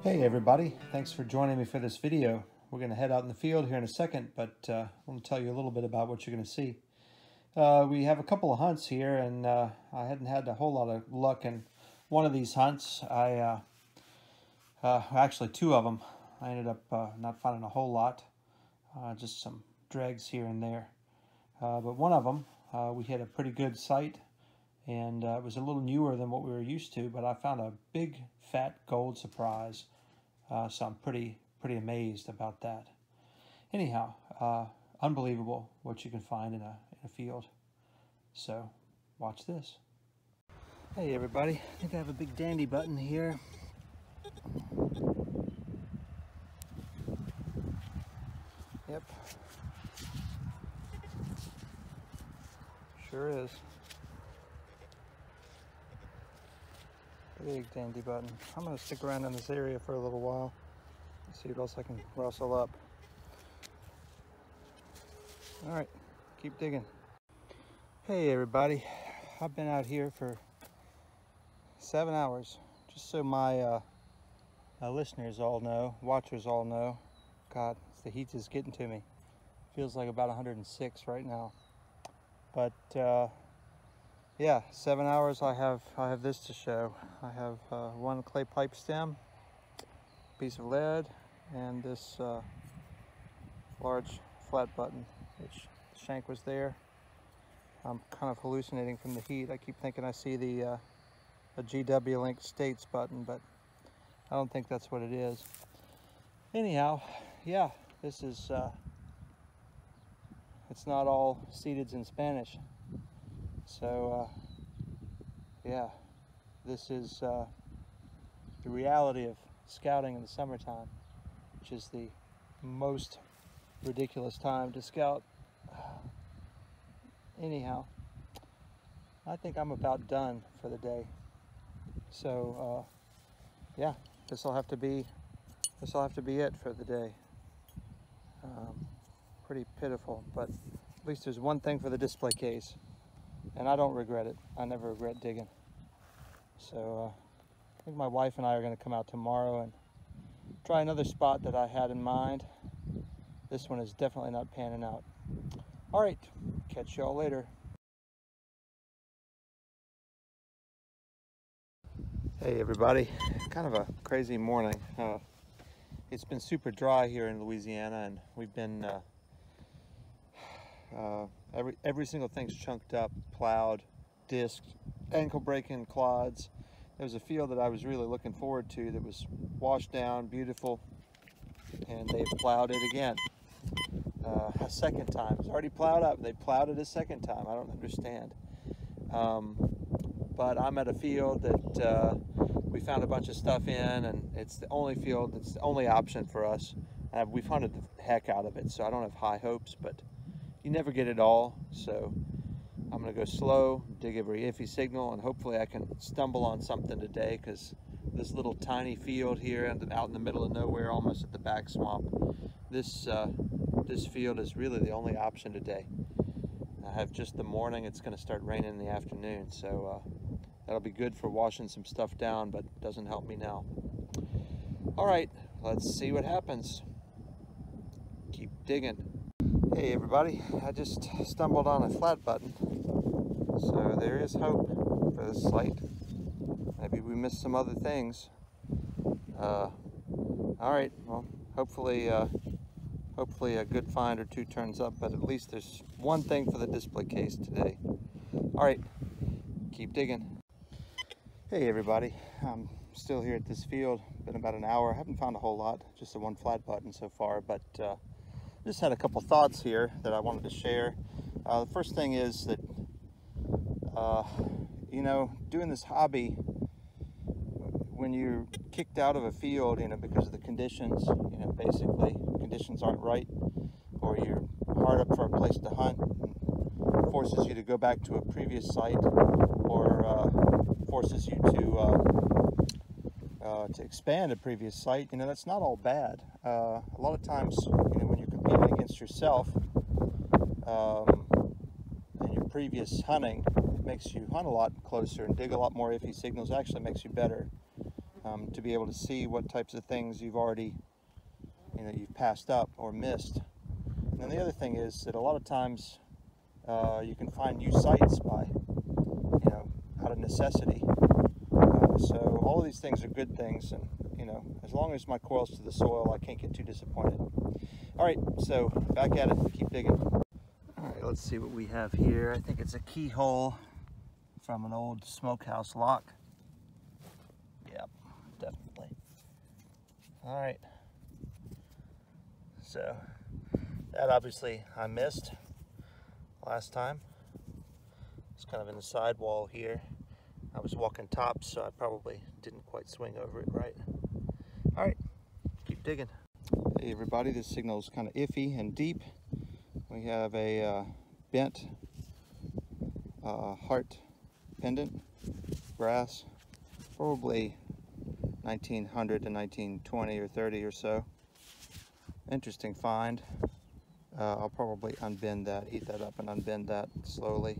Hey everybody, thanks for joining me for this video. We're going to head out in the field here in a second, but I want to tell you a little bit about what you're going to see. We have a couple of hunts here, and I hadn't had a whole lot of luck in one of these hunts. Actually two of them. I ended up not finding a whole lot, just some dregs here and there. But one of them, we hit a pretty good site, and it was a little newer than what we were used to, but I found a big fat gold surprise. So I'm pretty amazed about that. Anyhow, unbelievable what you can find in a field. So watch this. Hey everybody, I think I have a big dandy button here. Yep. Sure is. Big dandy button. I'm going to stick around in this area for a little while and see what else I can rustle up. Alright, keep digging. Hey everybody, I've been out here for 7 hours, just so my listeners all know, watchers all know. God, the heat is getting to me. Feels like about 106 right now. But yeah, 7 hours. I have this to show. I have one clay pipe stem, piece of lead, and this large flat button, which the shank was there. I'm kind of hallucinating from the heat. I keep thinking I see a GW Link States button, but I don't think that's what it is. Anyhow, yeah, this is it's not all seededs in Spanish. So, yeah, this is the reality of scouting in the summertime, which is the most ridiculous time to scout. Anyhow, I think I'm about done for the day. So, yeah, this will have to be it for the day. Pretty pitiful, but at least there's one thing for the display case. And I don't regret it. I never regret digging. So I think my wife and I are going to come out tomorrow and try another spot that I had in mind. This one is definitely not panning out. All right, catch y'all later. Hey everybody, kind of a crazy morning. It's been super dry here in Louisiana, and we've been every single thing's chunked up, plowed, disked, ankle breaking, clods. There was a field that I was really looking forward to that was washed down, beautiful, and they plowed it again a second time. It's already plowed up. They plowed it a second time. I don't understand. But I'm at a field that we found a bunch of stuff in, and it's the only field, it's the only option for us. We've hunted the heck out of it, so I don't have high hopes, but you never get it all. So I'm going to go slow, dig every iffy signal, and hopefully I can stumble on something today, because this little tiny field here out in the middle of nowhere, almost at the back swamp, this field is really the only option today. I have just the morning. It's going to start raining in the afternoon, so that'll be good for washing some stuff down, but it doesn't help me now. All right, let's see what happens. Keep digging. Hey everybody, I just stumbled on a flat button, so there is hope for this site. Maybe we missed some other things. All right, well, hopefully a good find or two turns up, but at least there's one thing for the display case today. All right, keep digging. Hey everybody, I'm still here at this field. Been about an hour. I haven't found a whole lot, just the one flat button so far, but just had a couple thoughts here that I wanted to share. The first thing is that, you know, doing this hobby, when you're kicked out of a field, you know, because of the conditions, you know, basically conditions aren't right, or you're hard up for a place to hunt, and forces you to go back to a previous site, or forces you to expand a previous site, you know, that's not all bad. A lot of times, you know, when you're competing against yourself and your previous hunting, it makes you hunt a lot closer and dig a lot more iffy signals. Actually makes you better. to be able to see what types of things you've already, you've passed up or missed. And then the other thing is that a lot of times you can find new sites by, out of necessity. So all of these things are good things, and as long as my coil's to the soil, I can't get too disappointed. All right, so back at it, keep digging. All right, let's see what we have here. I think it's a keyhole from an old smokehouse lock. Yep, definitely. All right, so that obviously I missed last time. It's kind of in the sidewall here. I was walking tops, so I probably didn't quite swing over it right. All right, keep digging. Hey everybody, this signal is kind of iffy and deep. We have a bent heart pendant, brass, probably 1900 to 1920 or 30 or so. Interesting find. I'll probably unbend that, heat that up and unbend that slowly.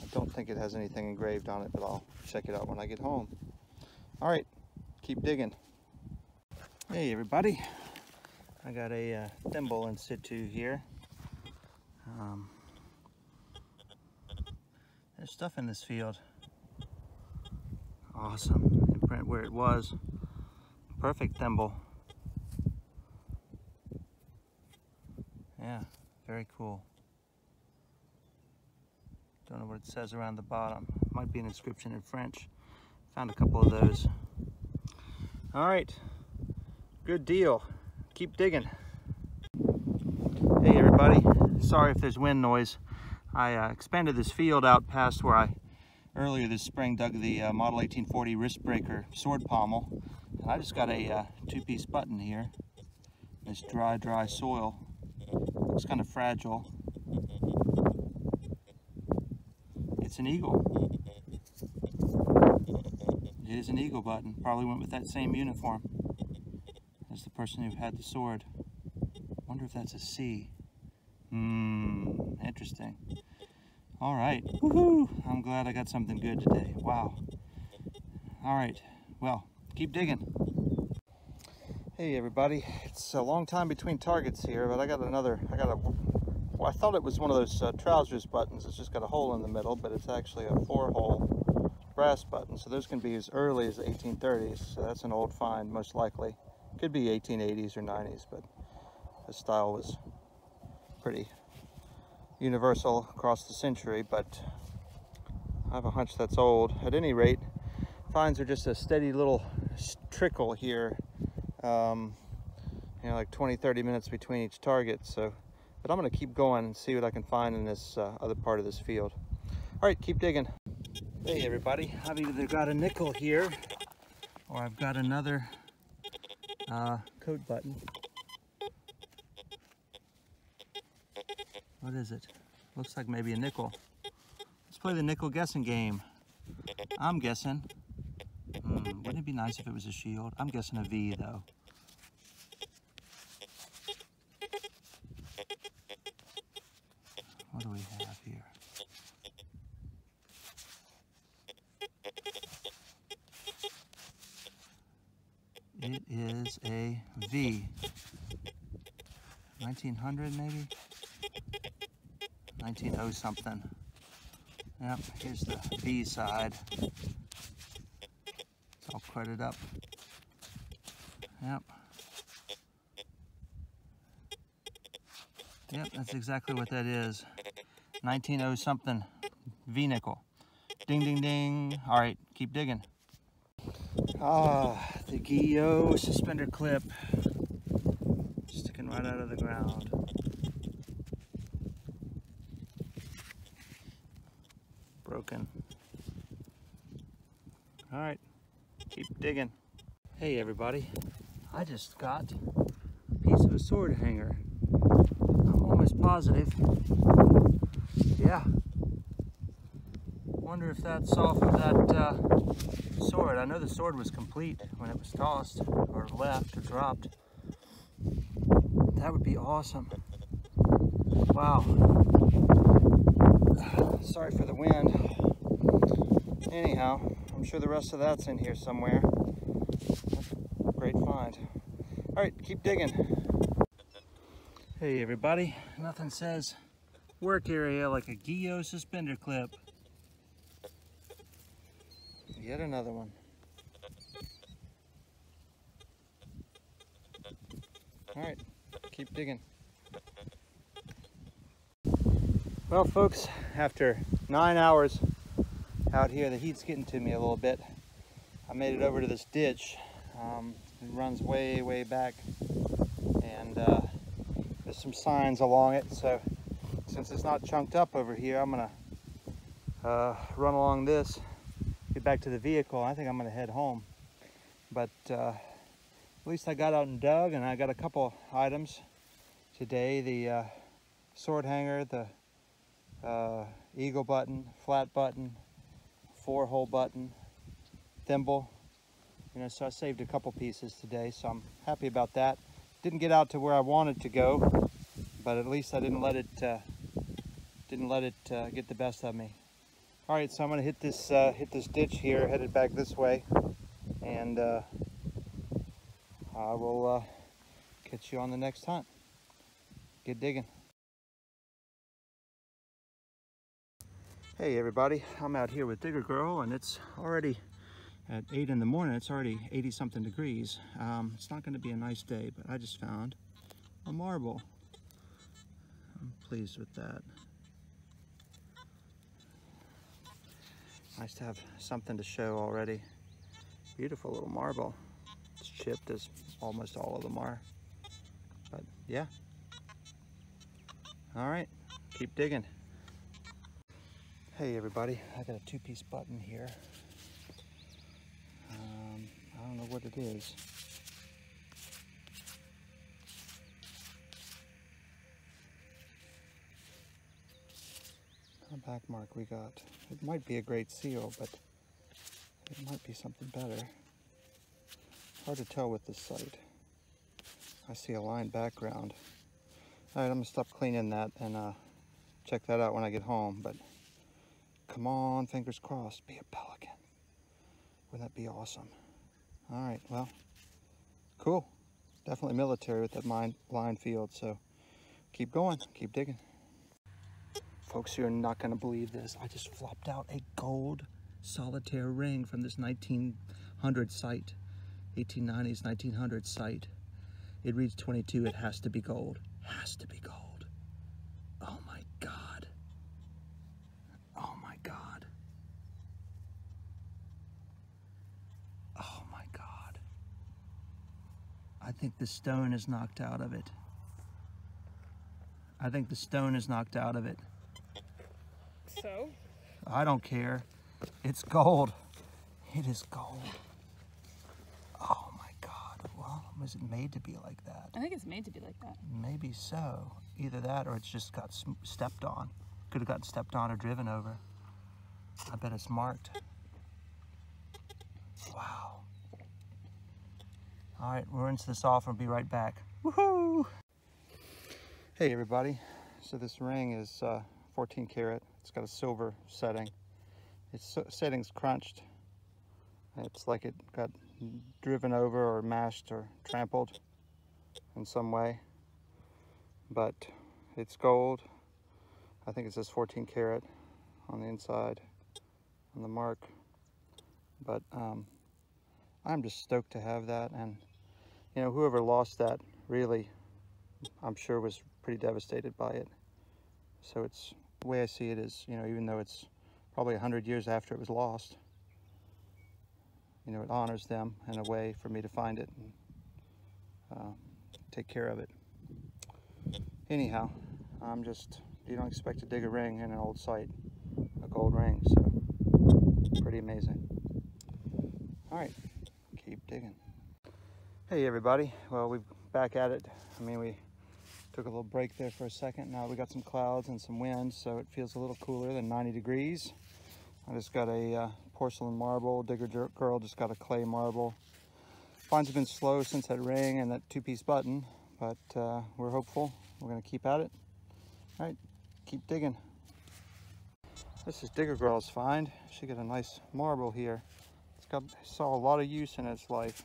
I don't think it has anything engraved on it, but I'll check it out when I get home. All right, keep digging. Hey everybody, I got a thimble in situ here. There's stuff in this field. Awesome. Imprint where it was. Perfect thimble. Yeah, very cool. Don't know what it says around the bottom. Might be an inscription in French. Found a couple of those. All right, good deal. Keep digging. Hey everybody, sorry if there's wind noise. I expanded this field out past where I earlier this spring dug the Model 1840 wrist breaker sword pommel, and I just got a two-piece button here. This dry soil. Looks kind of fragile. It's an eagle. It is an eagle button. Probably went with that same uniform as the person who had the sword. Wonder if that's a C. Interesting. All right. Woohoo! I'm glad I got something good today. Wow. All right. Well, keep digging. Hey everybody. It's a long time between targets here, but I thought it was one of those trousers buttons. It's just got a hole in the middle, but it's actually a 4-hole brass button. So those can be as early as the 1830s. So that's an old find, most likely. Could be 1880s or 90s, but the style was pretty universal across the century, but I have a hunch that's old. At any rate, finds are just a steady little trickle here, like 20-30 minutes between each target. But I'm going to keep going and see what I can find in this other part of this field. All right, keep digging. Hey everybody, I've either got a nickel here or I've got another coat button. What is it? Looks like maybe a nickel. Let's play the nickel guessing game. I'm guessing. Wouldn't it be nice if it was a shield? I'm guessing a V though. What do we have here? It is a V. 1900 maybe? 1900 something. Yep, here's the V side. I'll cut it up. Yep. Yep, that's exactly what that is. 1900 something V nickel. Ding, ding, ding. All right, keep digging. Ah, the Guyot suspender clip. Sticking right out of the ground. Broken. All right, keep digging. Hey everybody, I just got a piece of a sword hanger. I'm almost positive. Yeah. Wonder if that's off of that sword. I know the sword was complete when it was tossed or left or dropped. That would be awesome. Wow. Sorry for the wind. Anyhow, I'm sure the rest of that's in here somewhere. Great find. All right, keep digging. Hey everybody, nothing says work area like a Guyot suspender clip. Yet another one. All right, keep digging. Well folks, after 9 hours out here, the heat's getting to me a little bit. I made it over to this ditch. It runs way back, and there's some signs along it, so since it's not chunked up over here, I'm gonna run along this, get back to the vehicle. I think I'm gonna head home, but at least I got out and dug, and I got a couple items today: the sword hanger, the eagle button, flat button, 4-hole button, thimble. You know, so I saved a couple pieces today, so I'm happy about that. Didn't get out to where I wanted to go, but at least I didn't let it get the best of me. All right, so I'm gonna hit this ditch here, headed back this way, and I will catch you on the next hunt. Get digging. Hey everybody, I'm out here with Digger Girl, and it's already at 8 in the morning. It's already 80 something degrees. It's not going to be a nice day, but I just found a marble. I'm pleased with that. Nice to have something to show already. Beautiful little marble. It's chipped, as almost all of them are, but yeah. All right, keep digging. Hey everybody, I got a 2-piece button here. I don't know what it is. A back mark we got. It might be a great seal, but it might be something better. Hard to tell with this sight. I see a line background. All right, I'm gonna stop cleaning that and check that out when I get home, but come on, fingers crossed, be a pelican. Wouldn't that be awesome? All right, well, cool. Definitely military with that line field, so keep going, keep digging. Folks, you're not gonna believe this. I just flopped out a gold solitaire ring from this 1900 site, 1890s, 1900s site. It reads 22, it has to be gold. Has to be gold. Oh my God. Oh my God. Oh my God. I think the stone is knocked out of it. I think the stone is knocked out of it. So? I don't care. It's gold. It is gold. Oh my God. Well, was it made to be like that? I think it's made to be like that. Maybe so. Either that or it's just got stepped on. Could have gotten stepped on or driven over. I bet it's marked. Wow. All right, we'll rinse this off and be right back. Woohoo! Hey everybody. So this ring is 14 karat. It's got a silver setting. Its setting's crunched. It's like it got driven over or mashed or trampled in some way. But it's gold. I think it says 14 karat on the inside, on the mark. But I'm just stoked to have that. And you know, whoever lost that really, I'm sure was pretty devastated by it. So it's, the way I see it is, you know, even though it's probably 100 years after it was lost, you know, it honors them in a way for me to find it and take care of it. Anyhow, I'm just, you don't expect to dig a ring in an old site, a gold ring, so pretty amazing. All right, keep digging. Hey everybody, well, we're back at it. I mean, we took a little break there for a second. Now we got some clouds and some wind, so it feels a little cooler than 90 degrees. I just got a porcelain marble. Digger Girl just got a clay marble. Finds have been slow since that ring and that 2-piece button, but we're hopeful. We're gonna keep at it. All right, keep digging. This is Digger Girl's find. She got a nice marble here. It's got, saw a lot of use in its life.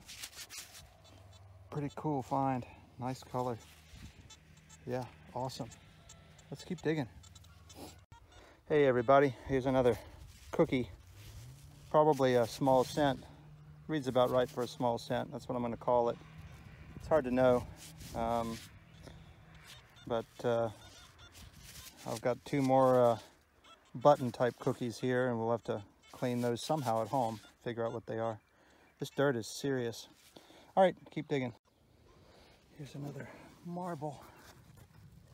pretty cool find. Nice color. Yeah, awesome. Let's keep digging. Hey everybody, here's another cookie. Probably a small cent. Reads about right for a small cent. That's what I'm going to call it. It's hard to know. But I've got two more button type cookies here, and we'll have to clean those somehow at home, figure out what they are. This dirt is serious. All right, keep digging. Here's another marble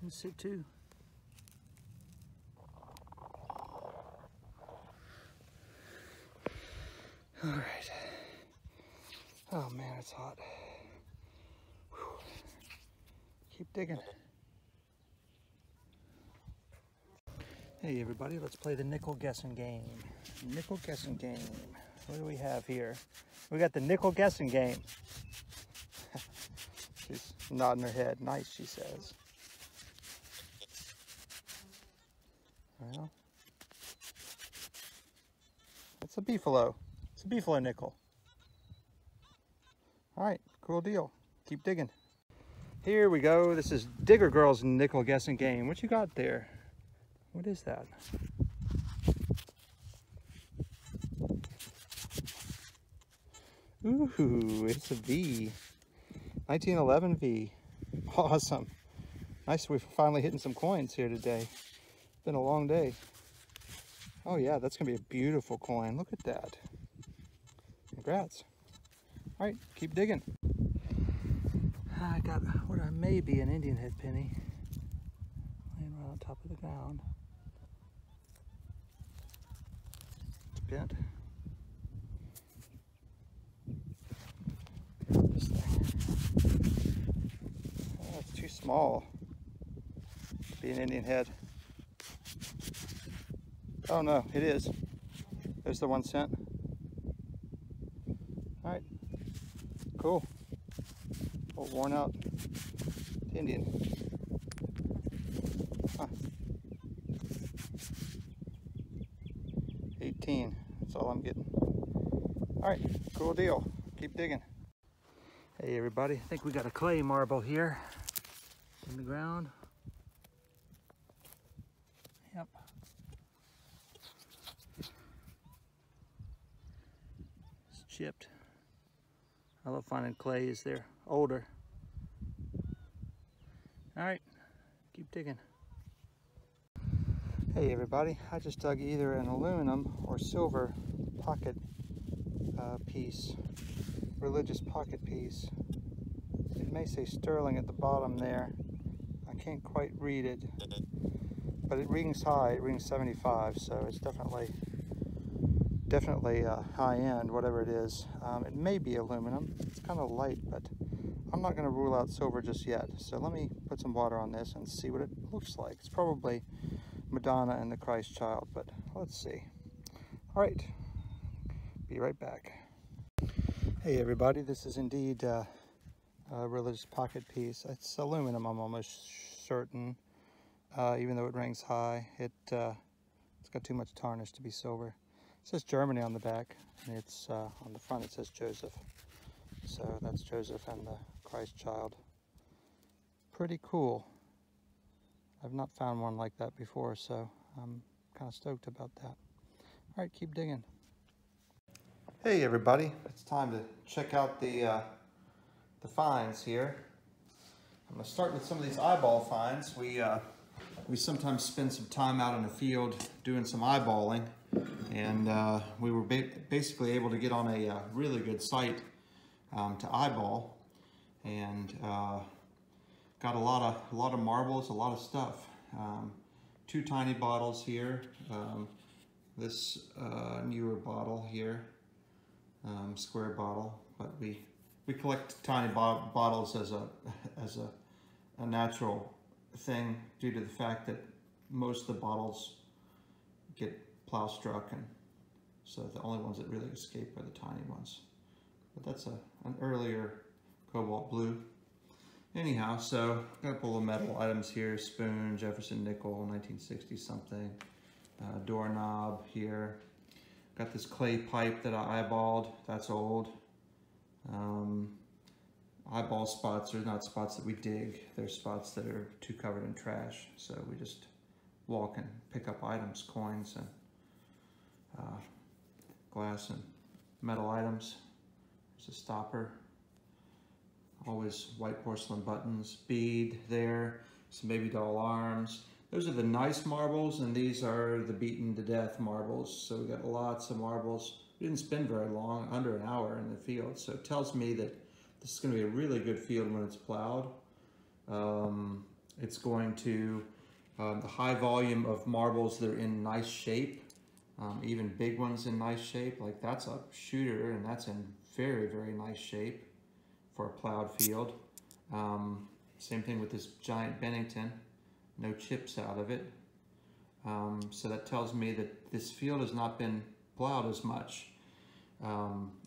in situ. All right. Oh man, it's hot. Whew. Keep digging. Hey everybody, let's play the nickel guessing game. Nickel guessing game. What do we have here? We got the nickel guessing game. She's nodding her head. Nice, she says. Well, it's a beefalo. It's a beefalo nickel. All right, cool deal. Keep digging. Here we go. This is Digger Girl's nickel guessing game. What you got there? What is that? Ooh, it's a V. 1911 V. Awesome. Nice, we're finally hitting some coins here today. Been a long day. Oh yeah, that's gonna be a beautiful coin. Look at that. Congrats. All right, keep digging. I got what may be an Indian head penny laying right on top of the ground. It's bent. This thing. Oh, it's too small to be an Indian head. Oh no, it is. There's the 1 cent. All right, cool. Old worn out Indian. Huh. 18, that's all I'm getting. All right, cool deal. Keep digging. Hey everybody, I think we got a clay marble here in the ground. Yep. It's chipped. I love finding clays, they're older. All right, keep digging. Hey everybody, I just dug either an aluminum or silver pocket piece, religious pocket piece. It may say sterling at the bottom there. I can't quite read it, but it rings high, it rings 75, so it's definitely high end, whatever it is. It may be aluminum. It's kind of light, but I'm not going to rule out silver just yet. So let me put some water on this and see what it looks like. It's probably Madonna and the Christ Child, but let's see. All right, be right back. Hey everybody, this is indeed a religious pocket piece. It's aluminum, I'm almost certain, even though it rings high. It's got too much tarnish to be silver. It says Germany on the back, and it's on the front it says Joseph. So that's Joseph and the Christ Child. Pretty cool. I've not found one like that before, so I'm kind of stoked about that. All right, keep digging. Hey everybody, it's time to check out the finds here. I'm going to start with some of these eyeball finds. We sometimes spend some time out in the field doing some eyeballing, and we were basically able to get on a really good site to eyeball, and got a lot of marbles, a lot of stuff. 2 tiny bottles here. This newer bottle here, square bottle, but we collect tiny bottles as a natural thing due to the fact that most of the bottles get plow struck, and so the only ones that really escape are the tiny ones. But that's an earlier cobalt blue. Anyhow, so got a couple of metal items here: spoon, Jefferson nickel, 1960 something, doorknob here. Got this clay pipe that I eyeballed. That's old. eyeball spots are not spots that we dig. They're spots that are too covered in trash. So we just walk and pick up items, coins and glass and metal items. There's a stopper. Always white porcelain buttons, bead there, some baby doll arms. Those are the nice marbles, and these are the beaten to death marbles. So we got lots of marbles. We didn't spend very long, under an hour in the field. So it tells me that this is going to be a really good field when it's plowed. It's going to, the high volume of marbles that are in nice shape, even big ones in nice shape, like that's a shooter and that's in very, very nice shape for a plowed field. Same thing with this giant Bennington, no chips out of it. So that tells me that this field has not been plowed as much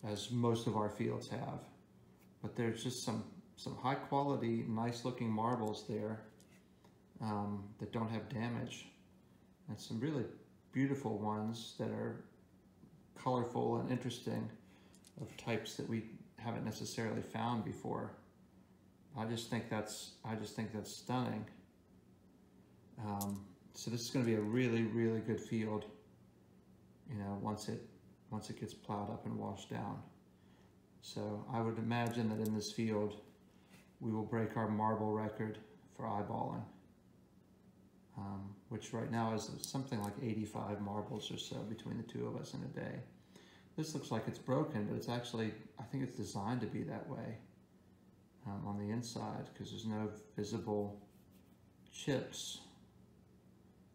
as most of our fields have. But there's just some high quality, nice looking marbles there that don't have damage. And some really beautiful ones that are colorful and interesting, of types that we haven't necessarily found before. I just think that's stunning. So this is going to be a really, really good field, you know, once it gets plowed up and washed down. So I would imagine that in this field, we will break our marble record for eyeballing, which right now is something like 85 marbles or so between the two of us in a day. This looks like it's broken, but it's actually, I think it's designed to be that way on the inside, because there's no visible chips.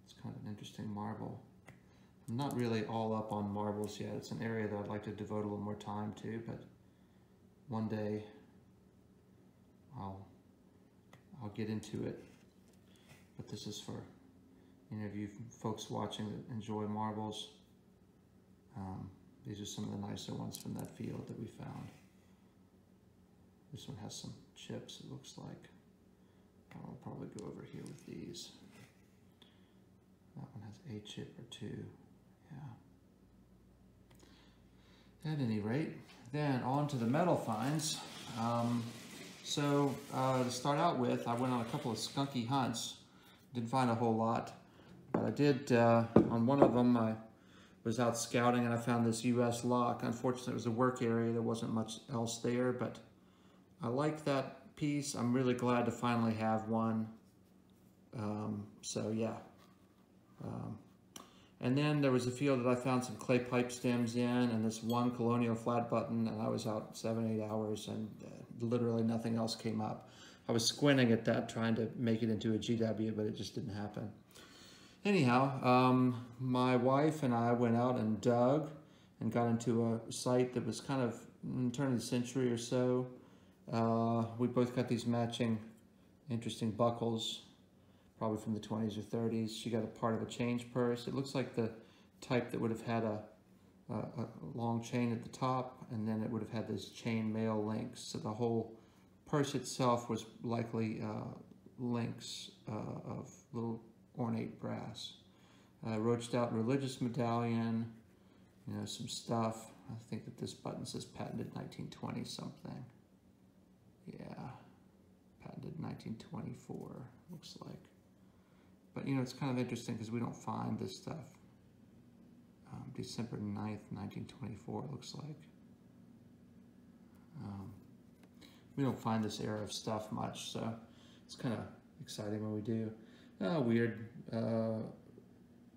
It's kind of an interesting marble. I'm not really all up on marbles yet. It's an area that I'd like to devote a little more time to, but one day I'll get into it. But this is for any of you folks watching that enjoy marbles. These are some of the nicer ones from that field that we found. This one has some chips, it looks like. I'll probably go over here with these. That one has a chip or two, yeah. At any rate, then on to the metal finds. To start out with, I went on a couple of skunky hunts. Didn't find a whole lot, but I did, on one of them, I was out scouting and I found this US lock. Unfortunately, it was a work area. There wasn't much else there, but I like that piece. I'm really glad to finally have one. So yeah. And then there was a field that I found some clay pipe stems in and this one colonial flat button, and I was out 7-8 hours and literally nothing else came up. I was squinting at that, trying to make it into a GW, but it just didn't happen. Anyhow, my wife and I went out and dug and got into a site that was kind of in the turn of the century or so. We both got these matching interesting buckles, probably from the 20s or 30s. She got a part of a change purse. It looks like the type that would have had a long chain at the top, and then it would have had this chain mail links. So the whole purse itself was likely links of little ornate brass. Roached out religious medallion, you know, some stuff. I think that this button says patented 1920 something. Yeah, patented 1924, looks like. But you know, it's kind of interesting because we don't find this stuff. December 9th, 1924, looks like. We don't find this era of stuff much, so it's kind of exciting when we do. Weird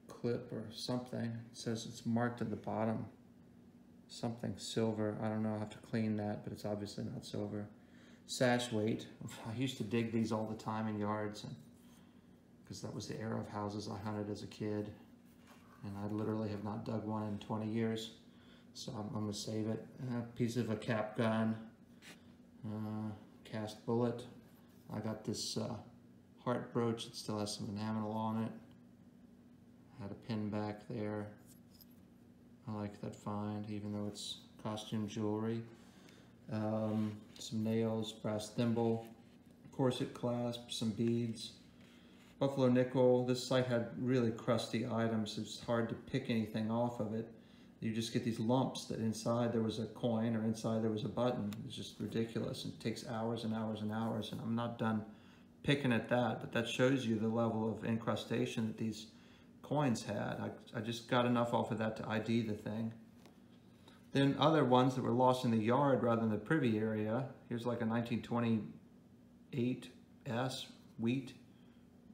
clip or something. It says it's marked at the bottom. Something silver. I don't know. I have to clean that, but it's obviously not silver. Sash weight. I used to dig these all the time in yards, because that was the era of houses I hunted as a kid. And I literally have not dug one in 20 years. So I'm going to save it. A piece of a cap gun. Cast bullet. I got this heart brooch. It still has some enamel on it. Had a pin back there. I like that find, even though it's costume jewelry. Some nails, brass thimble, corset clasp, some beads. Buffalo nickel. This site had really crusty items. It's hard to pick anything off of it. You just get these lumps that inside there was a coin or inside there was a button. It's just ridiculous. It takes hours and hours and hours, and I'm not done picking at that, but that shows you the level of incrustation that these coins had. I just got enough off of that to ID the thing. Then other ones that were lost in the yard rather than the privy area. Here's like a 1928 S wheat.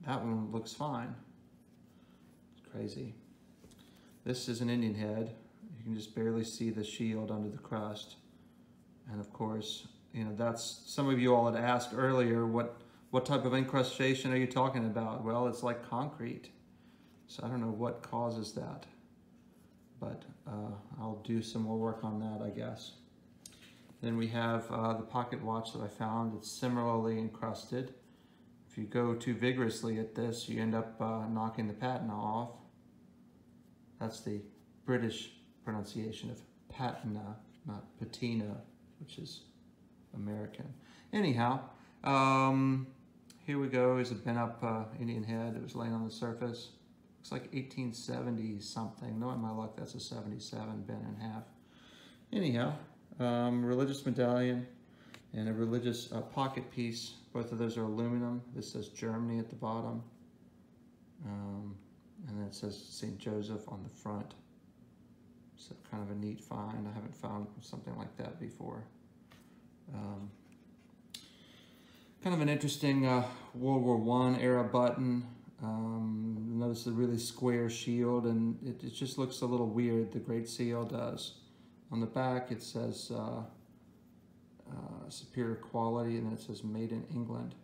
That one looks fine. It's crazy. This is an Indian head. You can just barely see the shield under the crust. And of course, you know, that's, some of you all had asked earlier, what type of incrustation are you talking about? Well, it's like concrete. So I don't know what causes that, but I'll do some more work on that, I guess. Then we have the pocket watch that I found. It's similarly encrusted. If you go too vigorously at this, you end up knocking the patina off. That's the British pronunciation of patina, not patina, which is American. Anyhow, here we go. Is a bent up Indian head. It was laying on the surface. Looks like 1870 something. Knowing my luck, that's a 77 bent in half. Anyhow, religious medallion and a religious pocket piece. Both of those are aluminum. This says Germany at the bottom. And then it says St. Joseph on the front. So kind of a neat find. I haven't found something like that before. Kind of an interesting World War I era button. Notice the really square shield, and it just looks a little weird, the Great Seal does. On the back it says superior quality, and then it says made in England.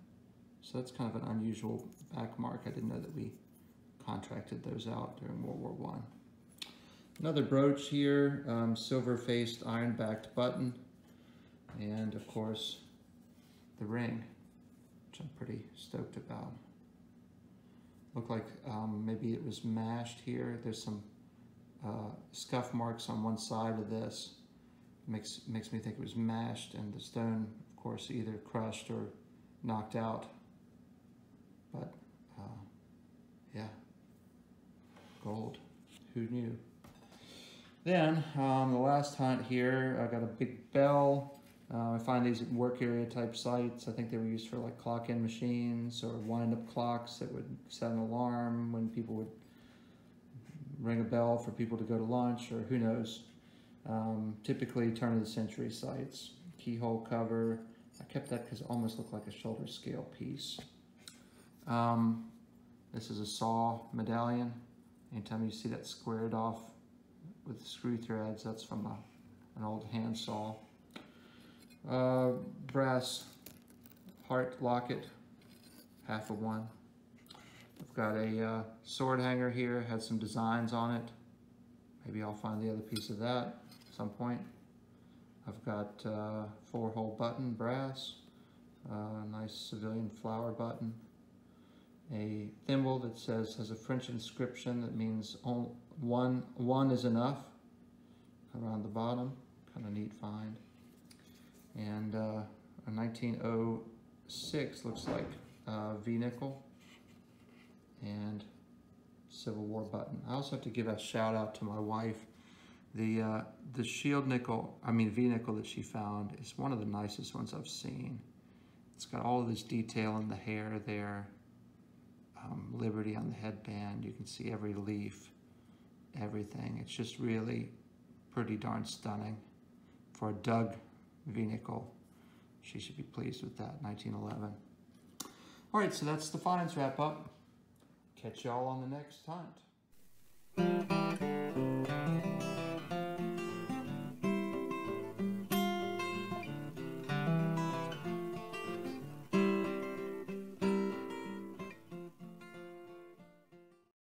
So that's kind of an unusual back mark. I didn't know that we contracted those out during World War I. Another brooch here, silver-faced iron-backed button, and of course the ring, which I'm pretty stoked about. Look like maybe it was mashed here. There's some scuff marks on one side of this. Makes me think it was mashed, and the stone, of course, either crushed or knocked out. But yeah, gold. Who knew? Then the last hunt here, I got a big bell. I find these at work area type sites. I think they were used for like clock-in machines or wind-up clocks that would set an alarm when people would ring a bell for people to go to lunch, or who knows. Typically turn of the century sites. Keyhole cover. I kept that because it almost looked like a shoulder scale piece. This is a saw medallion. Anytime you see that squared off with screw threads, that's from an old hand saw. Brass heart locket, half of one. I've got a sword hanger here, had some designs on it. Maybe I'll find the other piece of that at some point. I've got 4-hole button, brass, nice civilian flower button. A thimble that has a French inscription that means one is enough around the bottom. Kind of neat find. And a 1906 looks like V-nickel and Civil War button. I also have to give a shout out to my wife. The shield nickel, V-nickel that she found is one of the nicest ones I've seen. It's got all of this detail in the hair there. Liberty on the headband. You can see every leaf, everything. It's just really pretty darn stunning. For a Doug V-nickel, she should be pleased with that, 1911. All right, so that's the finds wrap up. Catch y'all on the next hunt.